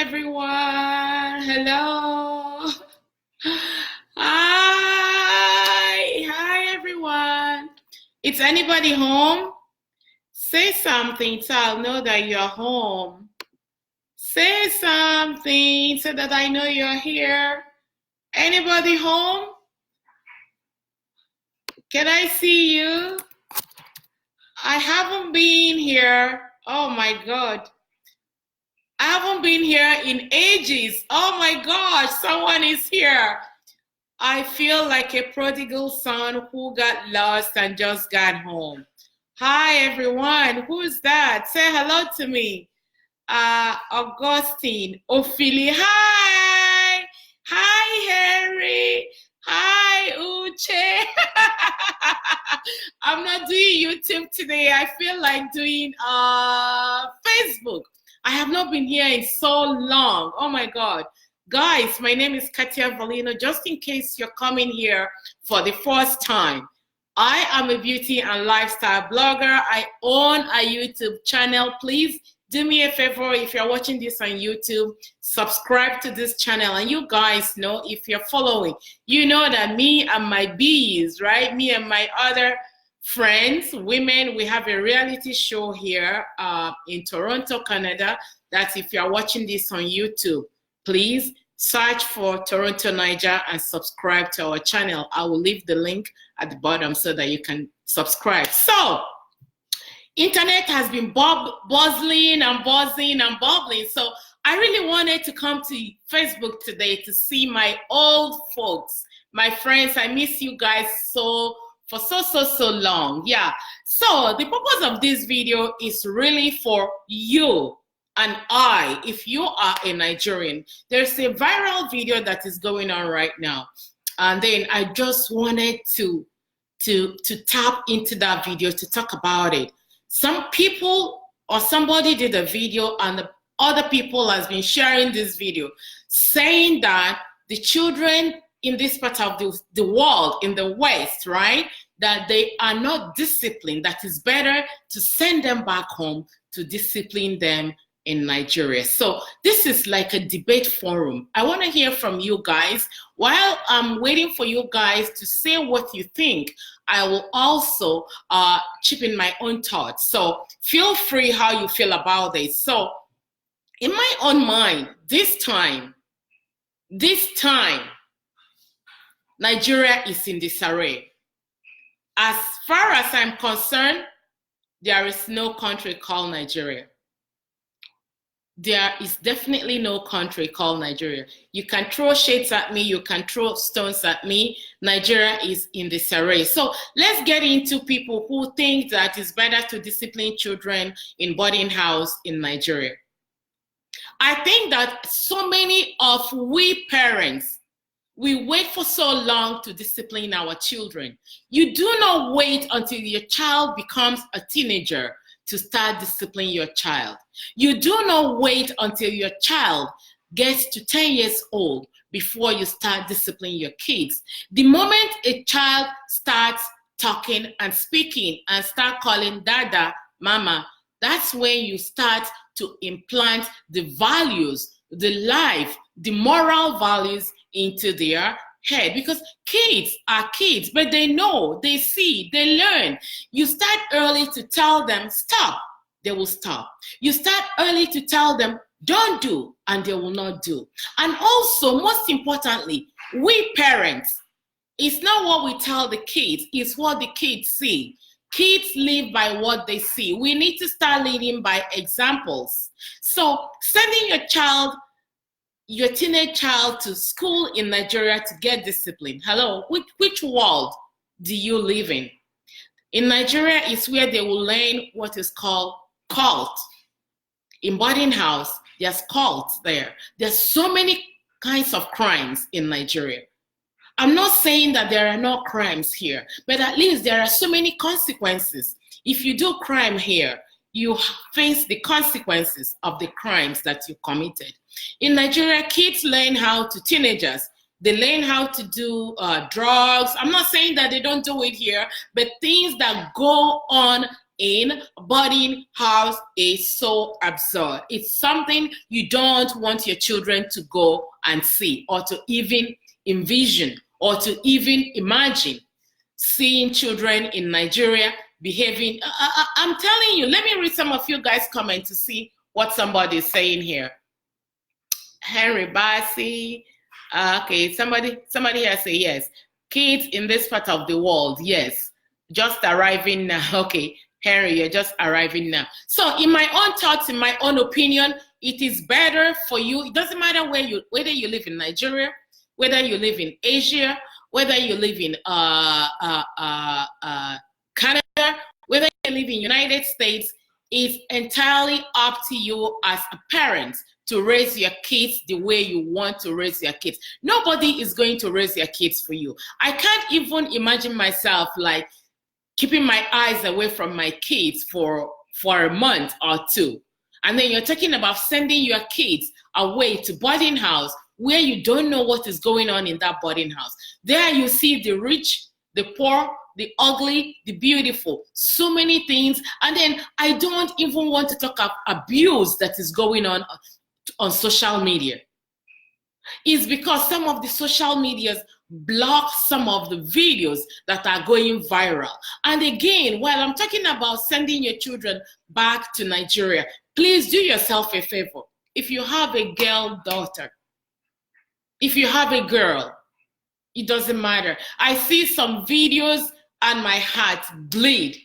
everyone. Hello. Hi, everyone. Is anybody home? Say something so I'll know that you're home. Say something so that I know you're here. Anybody home? Can I see you? I haven't been here. Oh my God. I haven't been here in ages. Oh my gosh, someone is here. I feel like a prodigal son who got lost and just got home. Hi, everyone. Who's that? Say hello to me. Augustine. Ophelia. Hi. Hi, Harry. Hi, Uche. I'm not doing YouTube today. I feel like doing Facebook. I have not been here in so long. Oh my God. Guys, my name is Katia Valino. Just in case you're coming here for the first time, I am a beauty and lifestyle blogger. I own a YouTube channel. Please do me a favor, if you're watching this on YouTube, subscribe to this channel. And you guys know, if you're following, you know that me and my bees, right? Me and my other friends, women, we have a reality show here in Toronto, Canada. That's if you're watching this on YouTube, please search for Toronto, Niger and subscribe to our channel. I will leave the link at the bottom so that you can subscribe. So, internet has been buzzing and buzzing and bubbling. So I really wanted to come to Facebook today to see my old folks, my friends. I miss you guys so long. Yeah. So the purpose of this video is really for you and I. If you are a Nigerian, there's a viral video that is going on right now. And then I just wanted to tap into that video to talk about it. Some people or somebody did a video and the other people has been sharing this video saying that the children in this part of the world, in the West, right, that they are not disciplined, that it's better to send them back home to discipline them in Nigeria. So this is like a debate forum. I want to hear from you guys. While I'm waiting for you guys to say what you think, I will also chip in my own thoughts. So feel free how you feel about this. So in my own mind, this time, Nigeria is in disarray. As far as I'm concerned, there is no country called Nigeria. There is definitely no country called Nigeria. You can throw shades at me, you can throw stones at me. Nigeria is in disarray. So let's get into people who think that it's better to discipline children in boarding house in Nigeria. I think that so many of we parents, we wait for so long to discipline our children. You do not wait until your child becomes a teenager to start disciplining your child. You do not wait until your child gets to 10 years old before you start disciplining your kids. The moment a child starts talking and speaking and start calling dada, mama, that's when you start to implant the values, the life, the moral values into their head, because kids are kids, but they know, they see, they learn. You start early to tell them stop, they will stop. You start early to tell them don't do, and they will not do. And also, most importantly, we parents, it's not what we tell the kids, it's what the kids see. Kids live by what they see. We need to start leading by examples. So sending your teenage child to school in Nigeria to get discipline. Hello, which world do you live in? In Nigeria is where they will learn what is called cult. In boarding house, there's cults there. There's so many kinds of crimes in Nigeria. I'm not saying that there are no crimes here, but at least there are so many consequences. If you do crime here, you face the consequences of the crimes that you committed. In Nigeria, kids learn how to, teenagers, they learn how to do drugs. I'm not saying that they don't do it here, but things that go on in boarding house is so absurd. It's something you don't want your children to go and see, or to even envision, or to even imagine seeing children in Nigeria behaving. I'm telling you, let me read some of you guys' comments to see what somebody is saying here. Henry Bassi. Okay, somebody here say yes. Kids in this part of the world, yes. Just arriving now. Okay, Henry, you're just arriving now. So in my own thoughts, in my own opinion, it is better for you. It doesn't matter whether you live in Nigeria, whether you live in Asia, whether you live in Canada, whether you live in United States. It's entirely up to you as a parent to raise your kids the way you want to raise your kids. Nobody is going to raise your kids for you. I can't even imagine myself like keeping my eyes away from my kids for a month or two. And then you're talking about sending your kids away to boarding house where you don't know what is going on in that boarding house. There you see the rich, the poor, the ugly, the beautiful, so many things. And then I don't even want to talk about abuse that is going on social media. It's because some of the social medias block some of the videos that are going viral. And again, while I'm talking about sending your children back to Nigeria, please do yourself a favor. If you have a girl daughter, if you have a girl, it doesn't matter. I see some videos and my heart bleed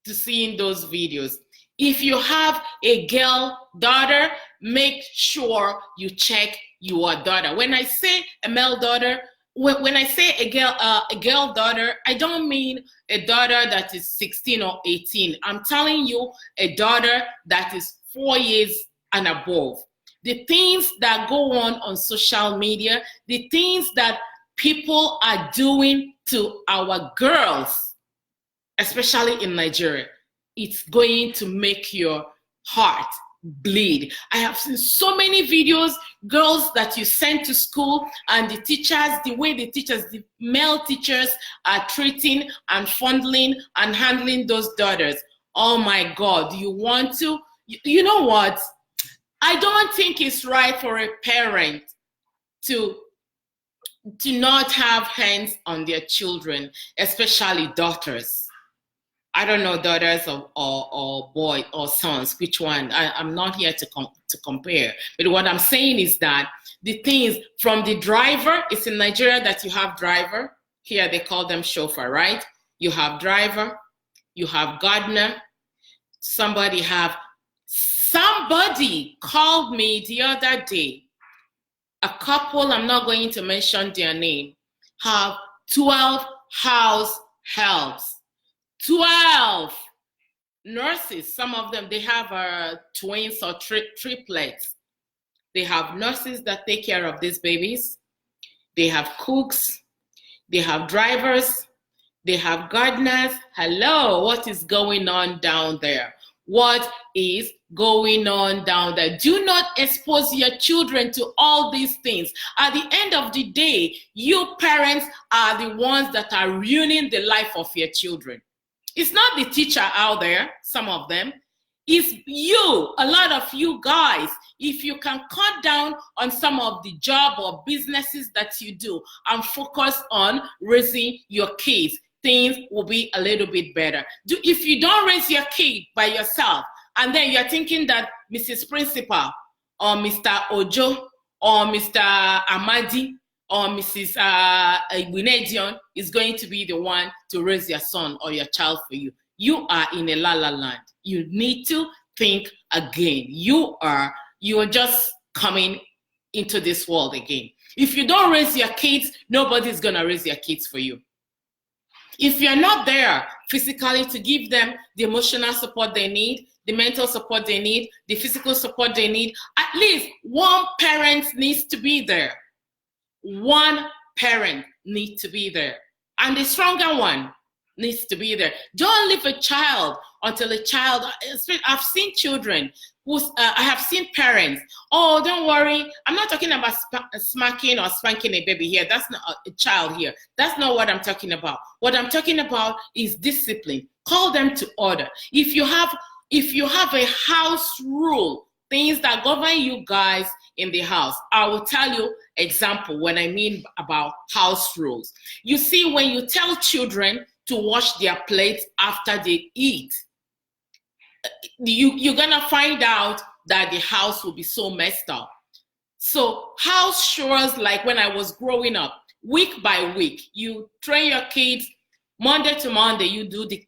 to seeing those videos. If you have a girl daughter, make sure you check your daughter. When I say a male daughter, when I say a girl daughter, I don't mean a daughter that is 16 or 18. I'm telling you a daughter that is 4 years and above. The things that go on social media, the things that people are doing to our girls, especially in Nigeria, it's going to make your heart bleed. I have seen so many videos, girls that you send to school, and the teachers, the way the teachers, the male teachers are treating and fondling and handling those daughters. Oh my God, you know what? I don't think it's right for a parent to not have hands on their children, especially daughters. I don't know daughters or boys or sons, which one. I'm not here to compare. But what I'm saying is that the things from the driver, it's in Nigeria that you have driver. Here they call them chauffeur, right? You have driver, you have gardener, somebody called me the other day. A couple, I'm not going to mention their name, have 12 house helps. 12 nurses. Some of them, they have twins or triplets. They have nurses that take care of these babies. They have cooks. They have drivers. They have gardeners. Hello, what is going on down there? What is going on down there? Do not expose your children to all these things. At the end of the day, you parents are the ones that are ruining the life of your children. It's not the teacher out there, some of them. It's you, a lot of you guys. If you can cut down on some of the job or businesses that you do and focus on raising your kids, things will be a little bit better. If you don't raise your kid by yourself, and then you're thinking that Mrs. Principal or Mr. Ojo or Mr. Amadi or Mrs. Winedion is going to be the one to raise your son or your child for you, you are in a la-la land. You need to think again. You are just coming into this world again. If you don't raise your kids, nobody's gonna raise your kids for you. If you're not there physically to give them the emotional support they need, the mental support they need, the physical support they need, at least one parent needs to be there. One parent needs to be there. And the stronger one needs to be there. Don't leave a child until a child, I've seen children I have seen parents, oh, don't worry, I'm not talking about smacking or spanking a baby here. That's not a child here. That's not what I'm talking about. What I'm talking about is discipline, Call them to order. If you have a house rule, things that govern you guys in the house, I will tell you example when I mean about house rules. You see, when you tell children to wash their plates after they eat, you're gonna find out that the house will be so messed up. So house chores, like when I was growing up, week by week, you train your kids. Monday to Monday, you do the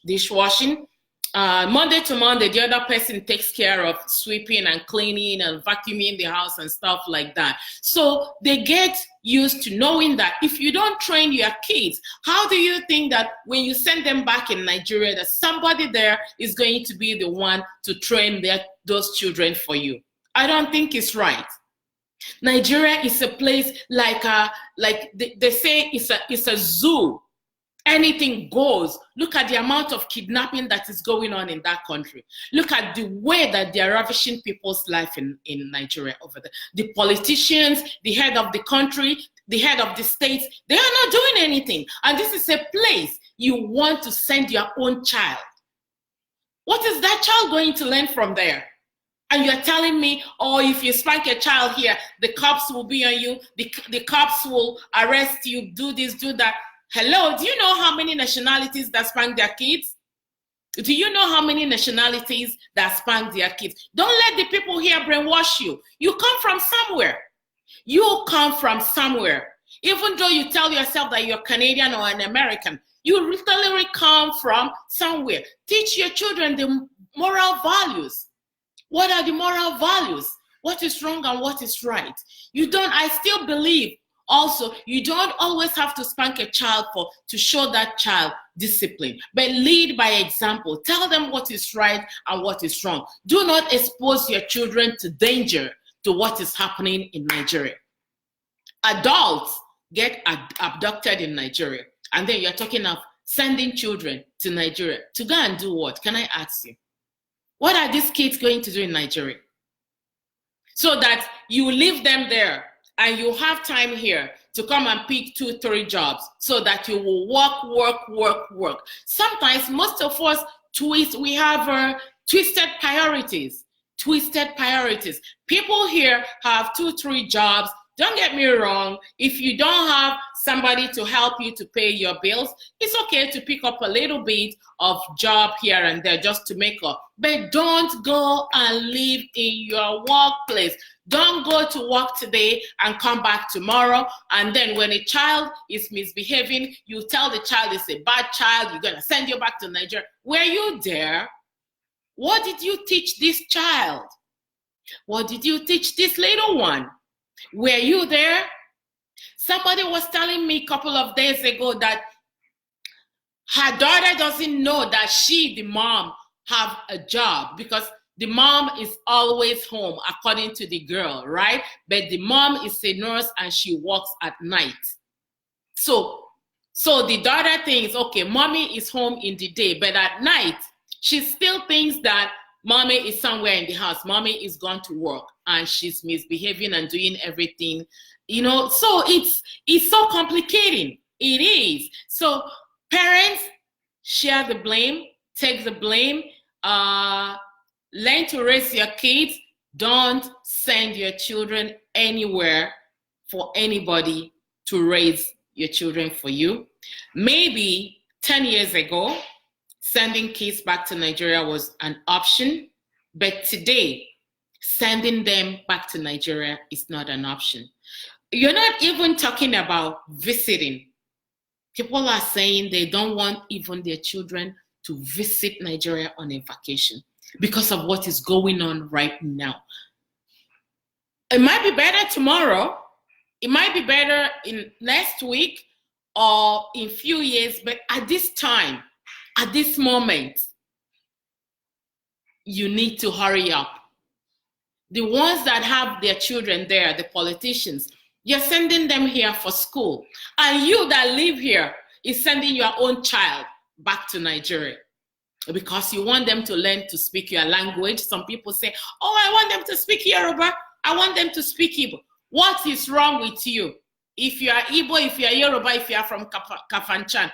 dishwashing. Monday to Monday, the other person takes care of sweeping and cleaning and vacuuming the house and stuff like that. So they get used to knowing that if you don't train your kids, how do you think that when you send them back in Nigeria, that somebody there is going to be the one to train those children for you? I don't think it's right. Nigeria is a place like they say it's a zoo. Anything goes. Look at the amount of kidnapping that is going on in that country. Look at the way that they are ravishing people's life in Nigeria over there. The politicians, the head of the country, the head of the states, they are not doing anything. And this is a place you want to send your own child. What is that child going to learn from there? And you're telling me, oh, if you spank a child here, the cops will be on you, the cops will arrest you, do this, do that. Hello, do you know how many nationalities that spank their kids? Do you know how many nationalities that spank their kids? Don't let the people here brainwash you. You come from somewhere. You come from somewhere. Even though you tell yourself that you're Canadian or an American, you literally come from somewhere. Teach your children the moral values. What are the moral values? What is wrong and what is right? I still believe also, you don't always have to spank a child to show that child discipline, but lead by example. Tell them what is right and what is wrong. Do not expose your children to danger to what is happening in Nigeria. Adults get abducted in Nigeria, and then you're talking of sending children to Nigeria to go and do what? Can I ask you? What are these kids going to do in Nigeria? So that you leave them there and you have time here to come and pick 2-3 jobs so that you will work. Sometimes most of us we have twisted priorities. People here have 2-3 jobs. Don't get me wrong. If you don't have somebody to help you to pay your bills, it's okay to pick up a little bit of job here and there just to make up. But don't go and live in your workplace. Don't go to work today and come back tomorrow. And then when a child is misbehaving, you tell the child it's a bad child, you're going to send you back to Nigeria. Were you there? What did you teach this child? What did you teach this little one? Were you there? Somebody was telling me a couple of days ago that her daughter doesn't know that she, the mom, have a job because the mom is always home, according to the girl, right? But the mom is a nurse and she works at night. So the daughter thinks, okay, mommy is home in the day, but at night, she still thinks that mommy is somewhere in the house. Mommy is gone to work and she's misbehaving and doing everything, so it's so complicating. It is. So parents, share the blame, take the blame, learn to raise your kids. Don't send your children anywhere for anybody to raise your children for you. Maybe 10 years ago, sending kids back to Nigeria was an option, but today, sending them back to Nigeria is not an option. You're not even talking about visiting. People are saying they don't want even their children to visit Nigeria on a vacation because of what is going on right now. It might be better tomorrow. It might be better in next week or in few years, but at this time, at this moment, you need to hurry up. The ones that have their children there, the politicians, you're sending them here for school. And you that live here is sending your own child back to Nigeria because you want them to learn to speak your language. Some people say, oh, I want them to speak Yoruba. I want them to speak Igbo. What is wrong with you? If you are Igbo, if you are Yoruba, if you are from Kafanchan,